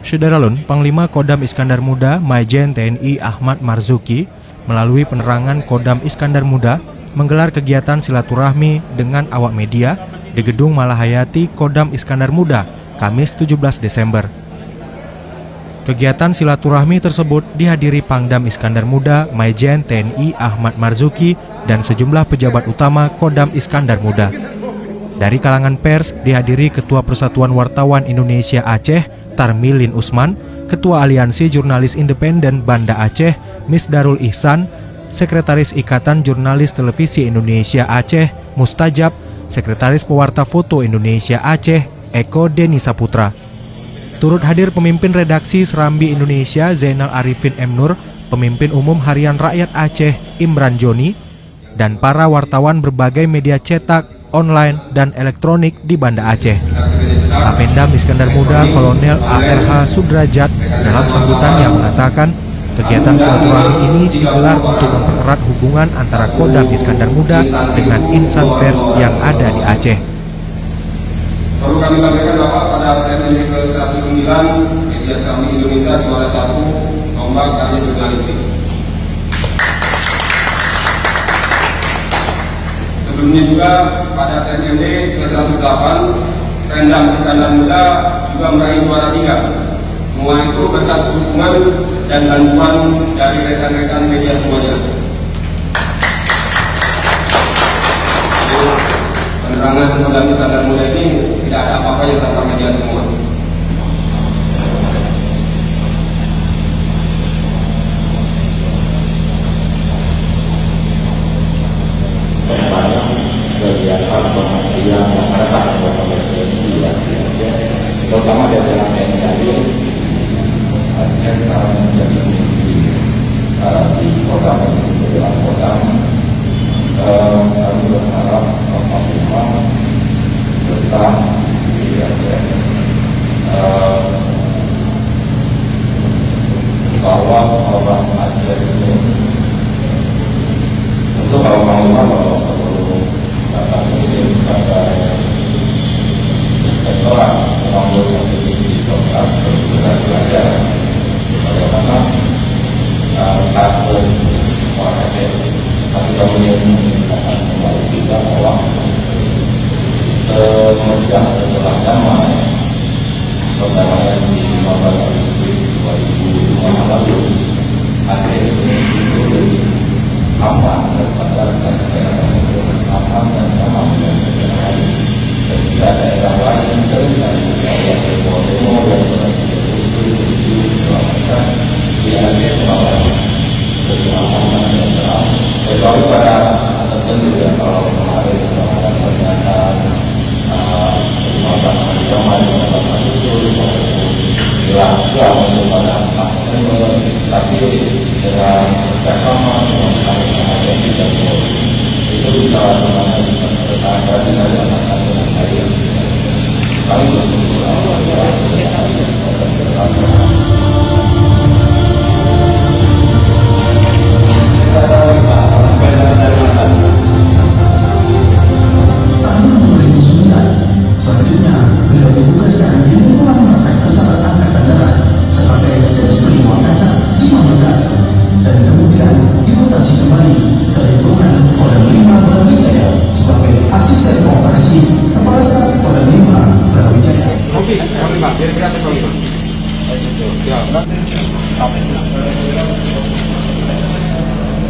Syederalun, Panglima Kodam Iskandar Muda Majen TNI Ahmad Marzuki melalui penerangan Kodam Iskandar Muda menggelar kegiatan silaturahmi dengan awak media di Gedung Malahayati Kodam Iskandar Muda, Kamis 17 Desember. Kegiatan silaturahmi tersebut dihadiri Pangdam Iskandar Muda Majen TNI Ahmad Marzuki dan sejumlah pejabat utama Kodam Iskandar Muda. Dari kalangan pers dihadiri Ketua Persatuan Wartawan Indonesia Aceh Tarmilin Usman, Ketua Aliansi Jurnalis Independen Banda Aceh Misdarul Ihsan, Sekretaris Ikatan Jurnalis Televisi Indonesia Aceh Mustajab, Sekretaris Pewarta Foto Indonesia Aceh Eko Deni Saputra. Turut hadir pemimpin redaksi Serambi Indonesia Zainal Arifin M. Nur, pemimpin umum Harian Rakyat Aceh Imran Joni, dan para wartawan berbagai media cetak, online, dan elektronik di Banda Aceh. Kapendam Iskandar Muda Kolonel ARH Sudrajat dalam sambutannya mengatakan kegiatan silaturahmi ini digelar untuk mempererat hubungan antara Kodam Iskandar Muda dengan insan pers yang ada di Aceh. Perlu kami sampaikan bahwa pada TNI ke-109 media Serambi Indonesia juara 1 lomba karya jurnalistik. Sebelumnya juga pada TNI ke-108 Pangdam Iskandar Muda juga meraih juara 3. Semua itu berkat dukungan dan bantuan dari rekan-rekan media semuanya. Penerangan Kodam Iskandar Muda ini tidak ada apa-apanya tanpa media semua. Kegiatan pengajian masyarakat anggota BPNI terutama dari TNI tadi Aceh sekarang menjadi di kota dalam kota. Kami berharap Panglima tetap bahwa orang Aceh ini untuk kalau Panglima datang ini sebagai inspektorat mengambil posisi dokter berguna belajar bagaimana takut orang Aceh tapi kami akan kembali kita bahwa semenjak setelah damai perdamaian di 15 Agustus 2005 lalu Aceh itu lebih aman daripada daerah aman dan aman dengan daerah lain. Dan jika daerah lain terjadi wilayah demo dan di Aceh selalu aman dan terang. Kecuali pada tertentu ya, kalau kemarin ada pernyataan 15 hari damai 15 Agustus hilang juga untuk pada tapi dengan bersama dengan kami dan itu bisa bertahan dengan anak-anak dengan saya. Kami bersyukur tahun 2009, selanjutnya beliau ditugaskan di lingkungan markas besar Angkatan Darat sebagai Sesbri Makassar di Makassar dan kemudian dimutasi kembali ke lingkungan Kodam 5 Brawijaya sebagai asisten operasi Kepala Staf Kodam 5 Brawijaya. Oke, Panglima, biar kita Panglima.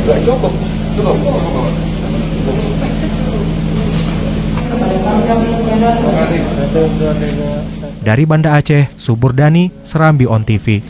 Ya, cukup. Dari Banda Aceh, Suburdani, Serambi On TV.